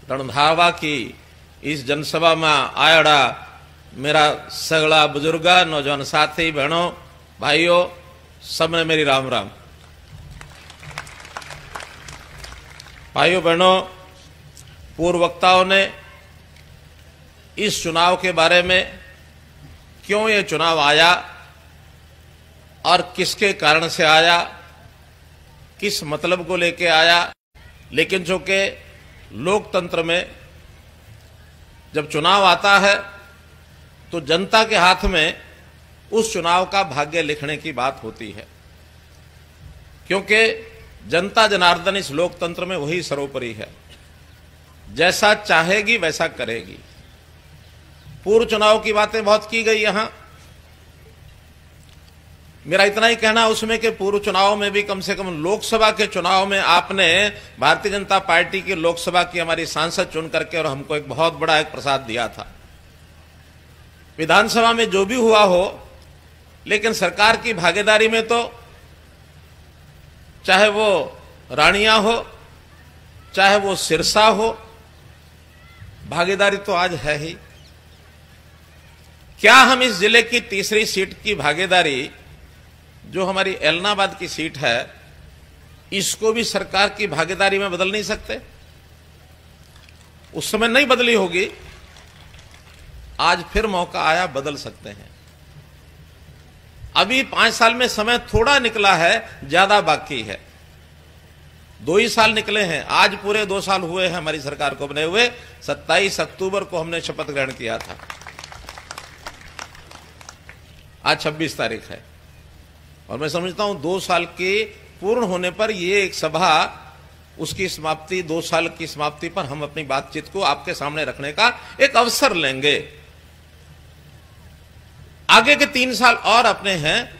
रणधावा की इस जनसभा में आयड़ा मेरा सगला बुजुर्ग नौजवान साथी बहनों भाइयों सबने मेरी राम राम। भाइयों बहनों, पूर्व वक्ताओं ने इस चुनाव के बारे में क्यों ये चुनाव आया और किसके कारण से आया, किस मतलब को लेके आया, लेकिन जो कि लोकतंत्र में जब चुनाव आता है तो जनता के हाथ में उस चुनाव का भाग्य लिखने की बात होती है, क्योंकि जनता जनार्दन इस लोकतंत्र में वही सर्वोपरि है, जैसा चाहेगी वैसा करेगी। पूर्व चुनाव की बातें बहुत की गई यहां, मेरा इतना ही कहना उसमें कि पूर्व चुनाव में भी कम से कम लोकसभा के चुनाव में आपने भारतीय जनता पार्टी की लोकसभा की हमारी सांसद चुन करके और हमको एक बहुत बड़ा एक प्रसाद दिया था। विधानसभा में जो भी हुआ हो, लेकिन सरकार की भागीदारी में तो चाहे वो रानिया हो चाहे वो सिरसा हो, भागीदारी तो आज है ही। क्या हम इस जिले की तीसरी सीट की भागीदारी जो हमारी एलनाबाद की सीट है, इसको भी सरकार की भागीदारी में बदल नहीं सकते? उस समय नहीं बदली होगी, आज फिर मौका आया, बदल सकते हैं। अभी 5 साल में समय थोड़ा निकला है, ज्यादा बाकी है। 2 ही साल निकले हैं, आज पूरे 2 साल हुए हैं हमारी सरकार को बने हुए। 27 अक्टूबर को हमने शपथ ग्रहण किया था, आज 26 तारीख है, और मैं समझता हूं 2 साल के पूर्ण होने पर यह एक सभा, उसकी समाप्ति, 2 साल की समाप्ति पर हम अपनी बातचीत को आपके सामने रखने का एक अवसर लेंगे। आगे के 3 साल और अपने हैं,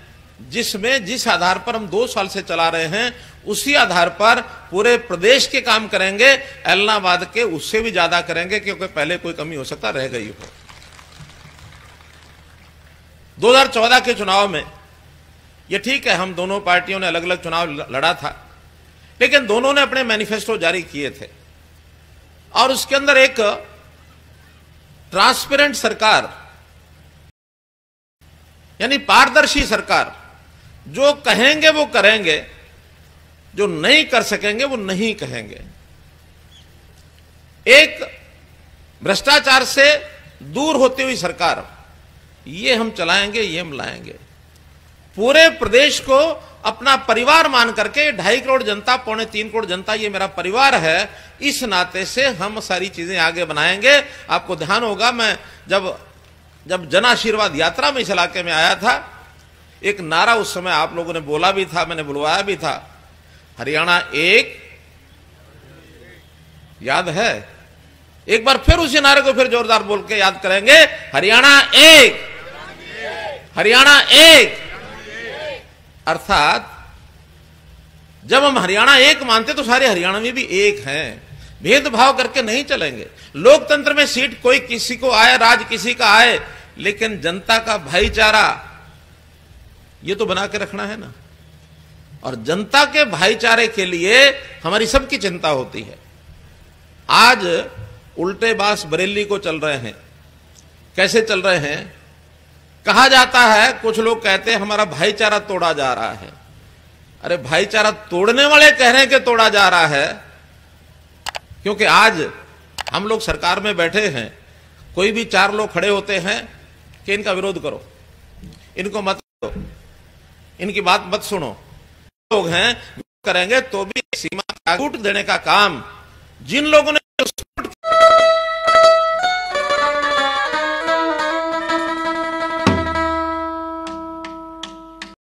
जिसमें जिस आधार पर हम 2 साल से चला रहे हैं उसी आधार पर पूरे प्रदेश के काम करेंगे, एलनाबाद के उससे भी ज्यादा करेंगे, क्योंकि पहले कोई कमी हो सकता रह गई हो। 2014 के चुनाव में ये ठीक है, हम दोनों पार्टियों ने अलग अलग चुनाव लड़ा था, लेकिन दोनों ने अपने मैनिफेस्टो जारी किए थे और उसके अंदर एक ट्रांसपेरेंट सरकार यानी पारदर्शी सरकार, जो कहेंगे वो करेंगे, जो नहीं कर सकेंगे वो नहीं कहेंगे। एक भ्रष्टाचार से दूर होती हुई सरकार, ये हम चलाएंगे, ये हम लाएंगे। पूरे प्रदेश को अपना परिवार मान करके, 2.5 करोड़ जनता, 2.25 करोड़ जनता ये मेरा परिवार है, इस नाते से हम सारी चीजें आगे बनाएंगे। आपको ध्यान होगा, मैं जब जन आशीर्वाद यात्रा में इस इलाके में आया था, एक नारा उस समय आप लोगों ने बोला भी था, मैंने बुलवाया भी था, हरियाणा एक, याद है? एक बार फिर उसी नारे को फिर जोरदार बोल के याद करेंगे, हरियाणा एक, हरियाणा एक। अर्थात जब हम हरियाणा एक मानते तो सारे हरियाणवी भी एक हैं, भेदभाव करके नहीं चलेंगे। लोकतंत्र में सीट कोई किसी को आए, राज किसी का आए, लेकिन जनता का भाईचारा ये तो बना के रखना है ना, और जनता के भाईचारे के लिए हमारी सबकी चिंता होती है। आज उल्टे बास बरेली को चल रहे हैं, कैसे चल रहे हैं? कहा जाता है, कुछ लोग कहते हैं हमारा भाईचारा तोड़ा जा रहा है। अरे भाईचारा तोड़ने वाले कह रहे हैं कि तोड़ा जा रहा है, क्योंकि आज हम लोग सरकार में बैठे हैं, कोई भी 4 लोग खड़े होते हैं कि इनका विरोध करो, इनको मत करो, इनकी बात मत सुनो। लोग हैं करेंगे तो भी सीमा छूट देने का काम जिन लोगों ने